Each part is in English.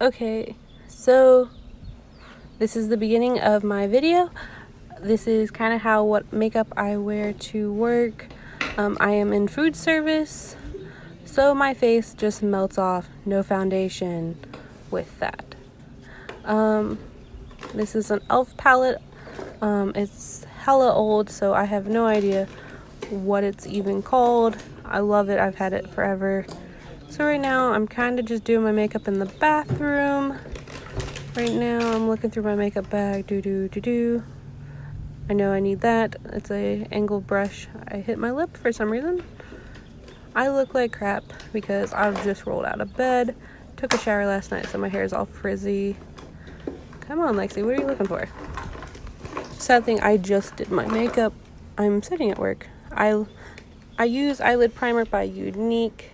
Okay, so this is the beginning of my video. This is kind of what makeup I wear to work. I am in food service, so my face just melts off, no foundation with that. This is an e.l.f. palette. It's hella old, so I have no idea what it's even called. I love it, I've had it forever. So right now I'm kind of just doing my makeup in the bathroom. Right now I'm looking through my makeup bag. I know I need that. It's a angled brush. I hit my lip for some reason. I look like crap because I've just rolled out of bed. Took a shower last night, so my hair is all frizzy. Come on, Lexi, what are you looking for? Sad thing, I just did my makeup. I'm sitting at work. I use eyelid primer by Younique.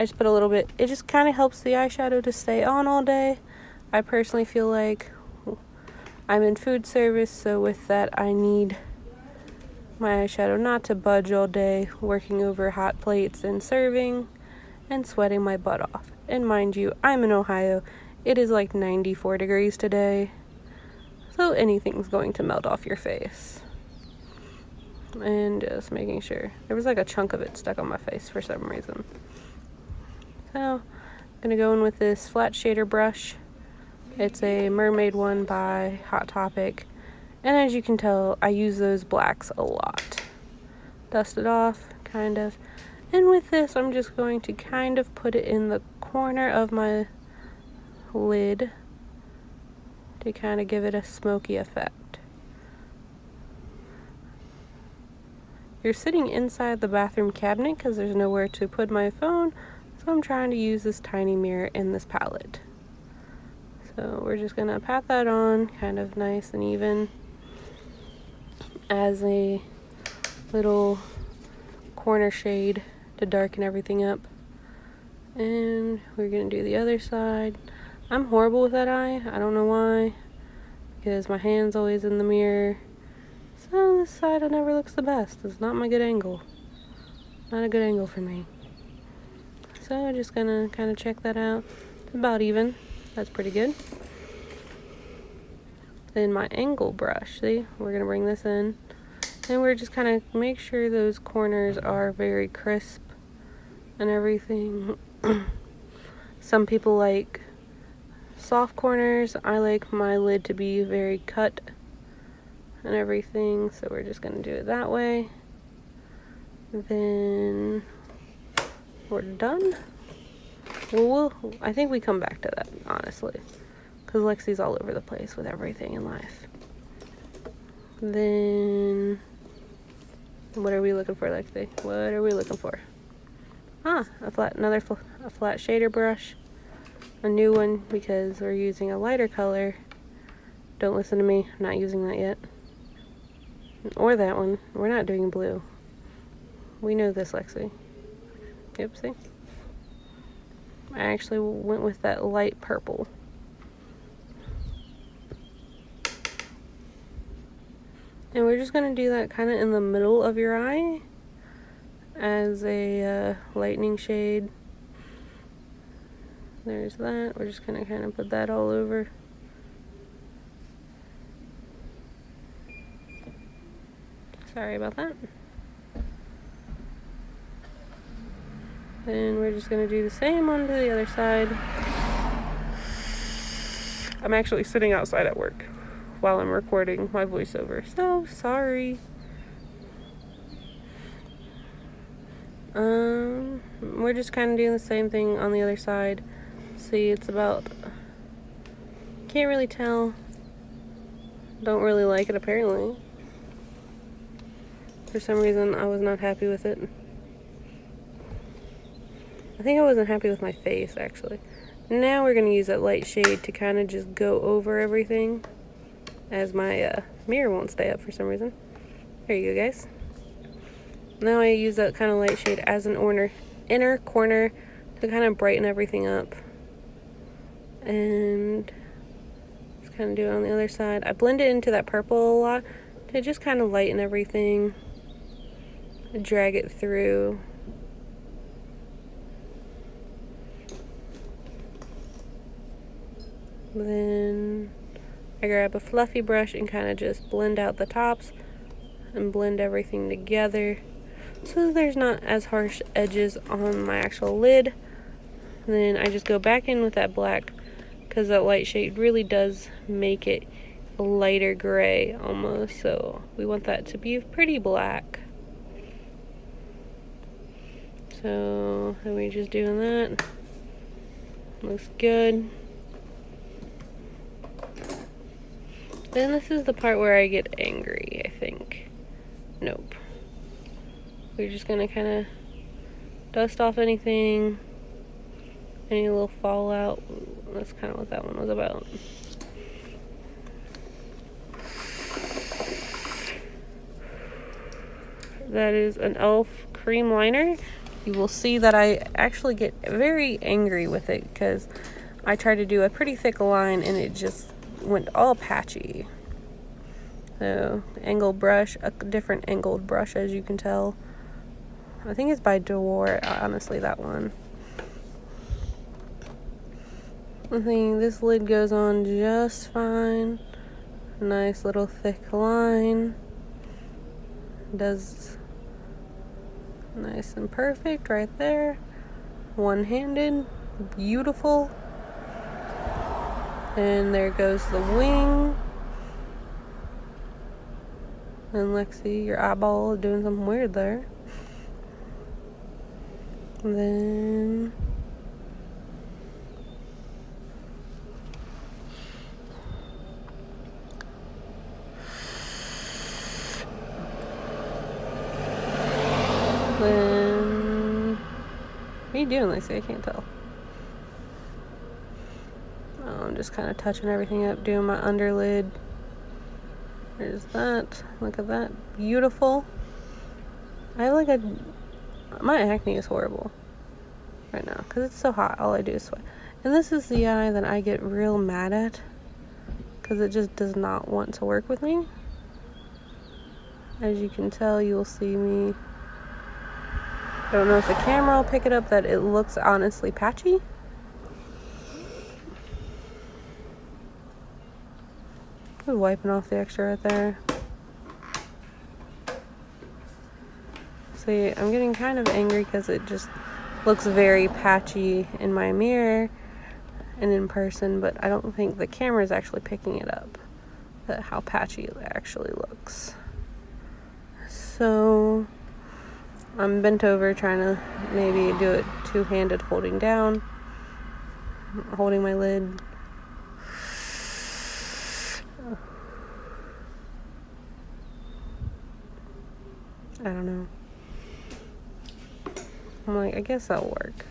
I just put a little bit. It just kind of helps the eyeshadow to stay on all day. I personally feel like I'm in food service, so with that I need my eyeshadow not to budge all day, working over hot plates and serving and sweating my butt off. And mind you, I'm in Ohio. It is like 94 degrees today, so anything's going to melt off your face. And just making sure. There was like a chunk of it stuck on my face for some reason. So I'm gonna go in with this flat shader brush. It's a mermaid one by Hot Topic. And as you can tell, I use those blacks a lot. Dust it off, kind of. And with this, I'm just going to kind of put it in the corner of my lid to kind of give it a smoky effect. You're sitting inside the bathroom cabinet because there's nowhere to put my phone, so I'm trying to use this tiny mirror in this palette. So we're just gonna pat that on kind of nice and even as a little corner shade to darken everything up. And we're gonna do the other side. I'm horrible with that eye. I don't know why, because my hand's always in the mirror. So this side never looks the best. It's not my good angle. Not a good angle for me. So I'm just gonna kind of check that out. It's about even. That's pretty good. Then my angle brush, see, we're gonna bring this in, and we're just kind of make sure those corners are very crisp and everything. Some people like soft corners. I like my lid to be very cut and everything, so we're just gonna do it that way. Then we're done. Well, I think we come back to that, honestly, because Lexi's all over the place with everything in life. Then, what are we looking for, Lexi? What are we looking for? A flat shader brush. A new one, because we're using a lighter color. Don't listen to me, I'm not using that yet. Or that one. We're not doing blue. We know this, Lexi. Yep, see? I actually went with that light purple. And we're just going to do that kind of in the middle of your eye as a lightening shade. There's that. We're just going to kind of put that all over. Sorry about that. Then we're just going to do the same onto the other side. I'm actually sitting outside at work while I'm recording my voiceover, so sorry. We're just kind of doing the same thing on the other side. See, it's about, can't really tell. Don't really like it, apparently. For some reason, I was not happy with it. I think I wasn't happy with my face, actually. Now we're going to use that light shade to kind of just go over everything, as my mirror won't stay up for some reason. There you go, guys. Now I use that kind of light shade as an inner corner to kind of brighten everything up. And just kind of do it on the other side. I blend it into that purple a lot to just kind of lighten everything. Drag it through. Then I grab a fluffy brush and kind of just blend out the tops and blend everything together so there's not as harsh edges on my actual lid. Then I just go back in with that black because that light shade really does make it a lighter gray almost, so we want that to be pretty black. So then we're just doing that. Looks good. Then this is the part where I get angry, I think. Nope. We're just gonna kind of dust off anything, any little fallout. That's kind of what that one was about. That is an e.l.f. cream liner. You will see that I actually get very angry with it because I tried to do a pretty thick line and it just went all patchy. So, angled brush, a different angled brush as you can tell. I think it's by Dewar, honestly, that one. I think this lid goes on just fine. Nice little thick line. Does nice and perfect right there. One-handed, beautiful. And there goes the wing. And Lexi, your eyeball is doing something weird there. And then what are you doing, Lexi? I can't tell. Oh, I'm just kind of touching everything up, doing my underlid. There's that. Look at that. Beautiful. My acne is horrible right now because it's so hot. All I do is sweat. And this is the eye that I get real mad at because it just does not want to work with me. As you can tell, you'll see me. I don't know if the camera will pick it up that it looks honestly patchy. I'm wiping off the extra right there. See, I'm getting kind of angry because it just looks very patchy in my mirror and in person, but I don't think the camera is actually picking it up, how patchy it actually looks. So I'm bent over trying to maybe do it two-handed, holding down, holding my lid. I don't know. I'm like, I guess that'll work.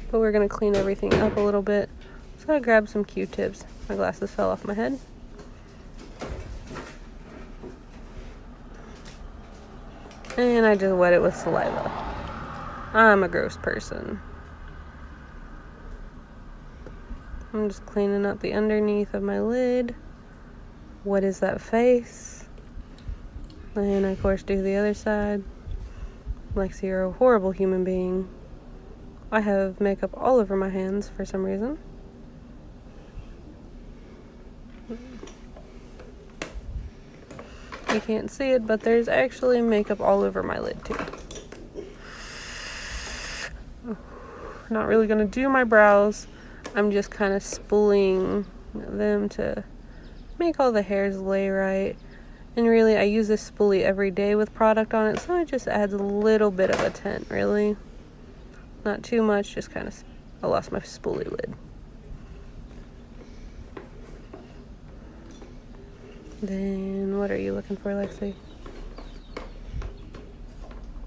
But we're gonna clean everything up a little bit. So I grabbed some Q-tips. My glasses fell off my head. And I just wet it with saliva. I'm a gross person. I'm just cleaning up the underneath of my lid. What is that face? And I, of course, do the other side. Lexi, you're a horrible human being. I have makeup all over my hands for some reason. You can't see it, but there's actually makeup all over my lid, too. Not really gonna do my brows. I'm just kind of spooling them to make all the hairs lay right. And really, I use this spoolie every day with product on it, so it just adds a little bit of a tint, really. Not too much, just kind of, I lost my spoolie lid. Then, what are you looking for, Lexi?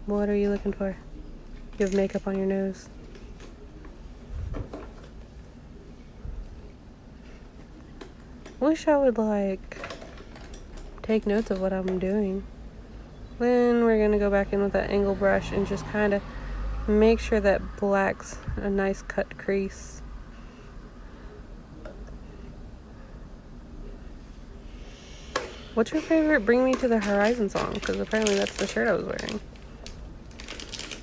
What are you looking for? You have makeup on your nose. Wish I would, take notes of what I'm doing. Then we're gonna go back in with that angle brush and just kind of make sure that black's a nice cut crease. What's your favorite Bring Me to the Horizon song? Because apparently that's the shirt I was wearing.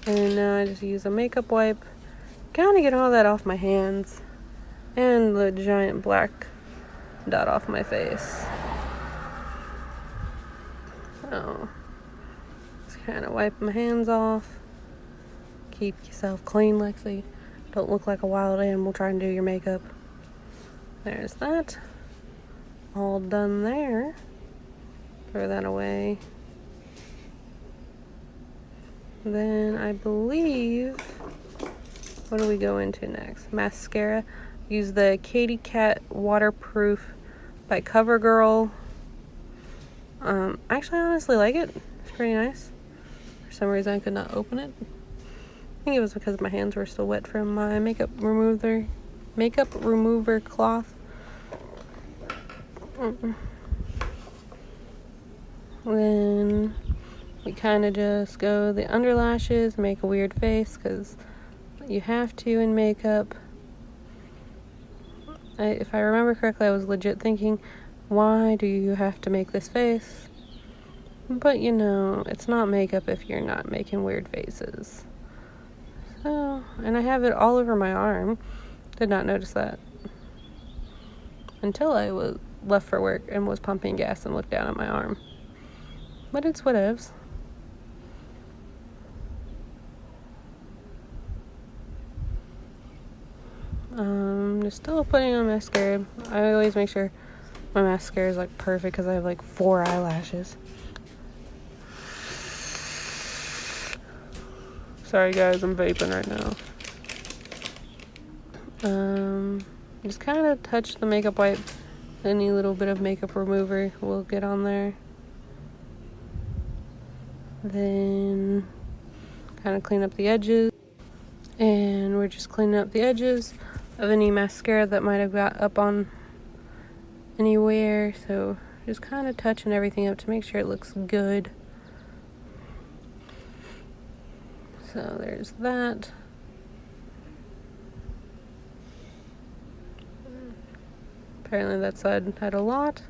And now I just use a makeup wipe, kind of get all that off my hands and the giant black dot off my face. So, just kind of wipe my hands off. Keep yourself clean, Lexi. Don't look like a wild animal trying to do your makeup. There's that. All done there. Throw that away. Then I believe, what do we go into next? Mascara. Use the Katy Kat Waterproof by CoverGirl. I actually honestly like it. It's pretty nice. For some reason I could not open it. I think it was because my hands were still wet from my makeup remover cloth. Then we kind of just go the underlashes, make a weird face because you have to in makeup. If I remember correctly, I was legit thinking, why do you have to make this face? But you know, it's not makeup if you're not making weird faces. So, and I have it all over my arm. Did not notice that until I was left for work and was pumping gas and looked down at my arm. But it's whatevs. Just still putting on mascara. I always make sure my mascara is like perfect because I have like 4 eyelashes. Sorry guys, I'm vaping right now. Just kind of touch the makeup wipe. Any little bit of makeup remover will get on there. Then kind of clean up the edges. And we're just cleaning up the edges of any mascara that might have got up on anywhere. So just kind of touching everything up to make sure it looks good. So there's that. Apparently that side had a lot.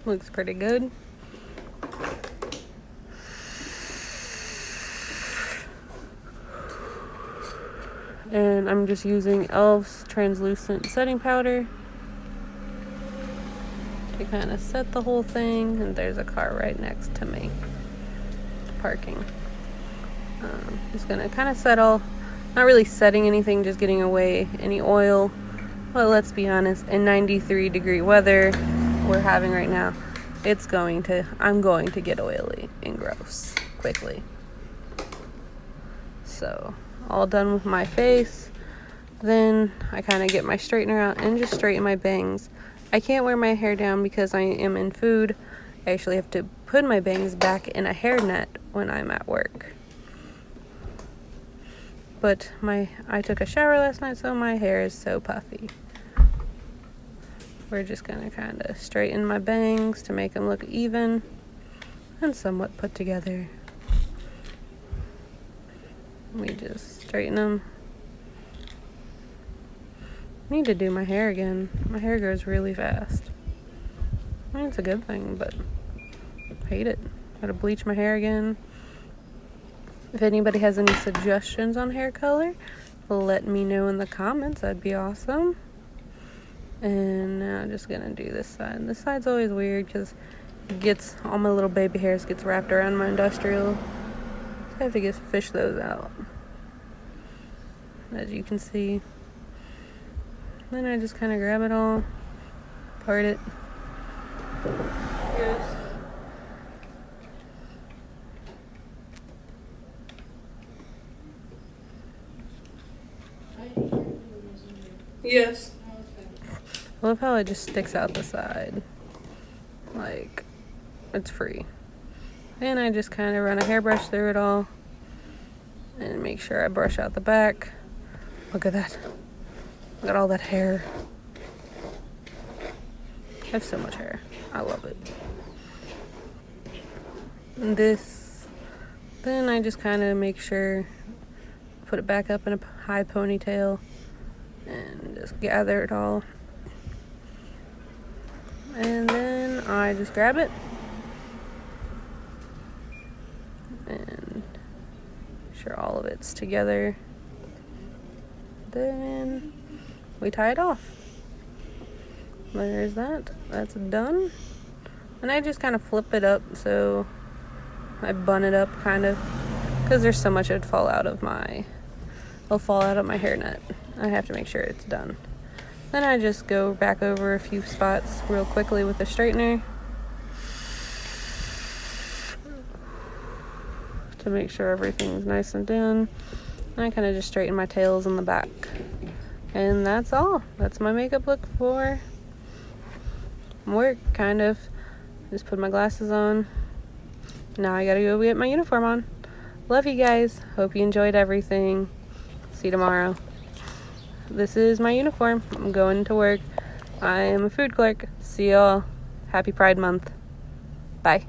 Looks pretty good. And I'm just using e.l.f.'s translucent setting powder to kind of set the whole thing. And there's a car right next to me parking. Just gonna kind of settle, not really setting anything, just getting away any oil. Well, let's be honest, in 93-degree weather we're having right now, I'm going to get oily and gross quickly. So all done with my face. Then I kind of get my straightener out and just straighten my bangs. I can't wear my hair down because I am in food. I actually have to put my bangs back in a hairnet when I'm at work. But I took a shower last night, so my hair is so puffy. We're just gonna kind of straighten my bangs to make them look even and somewhat put together. We just straighten them. I need to do my hair again. My hair grows really fast. I mean, it's a good thing, but I hate it. Gotta bleach my hair again. If anybody has any suggestions on hair color, let me know in the comments. That'd be awesome. And now I'm just gonna do this side. This side's always weird because it gets all my little baby hairs gets wrapped around my industrial. So I have to fish those out, as you can see. Then I just kind of grab it all, part it. Yes. Yes. I love how it just sticks out the side. Like, it's free. And I just kind of run a hairbrush through it all. And make sure I brush out the back. Look at that. Look at all that hair. I have so much hair. I love it. And then I just kind of make sure, put it back up in a high ponytail. And just gather it all. And then I just grab it and sure all of it's together. Then we tie it off. There's that. That's done. And I just kind of flip it up, so I bun it up kind of, because there's so much it'll fall out of my hairnet. I have to make sure it's done. Then I just go back over a few spots real quickly with the straightener to make sure everything's nice and done. And I kind of just straighten my tails in the back. And that's all. That's my makeup look for work, kind of. Just put my glasses on. Now I gotta go get my uniform on. Love you guys. Hope you enjoyed everything. See you tomorrow. This is my uniform. I'm going to work. I am a food clerk. See y'all. Happy Pride Month. Bye.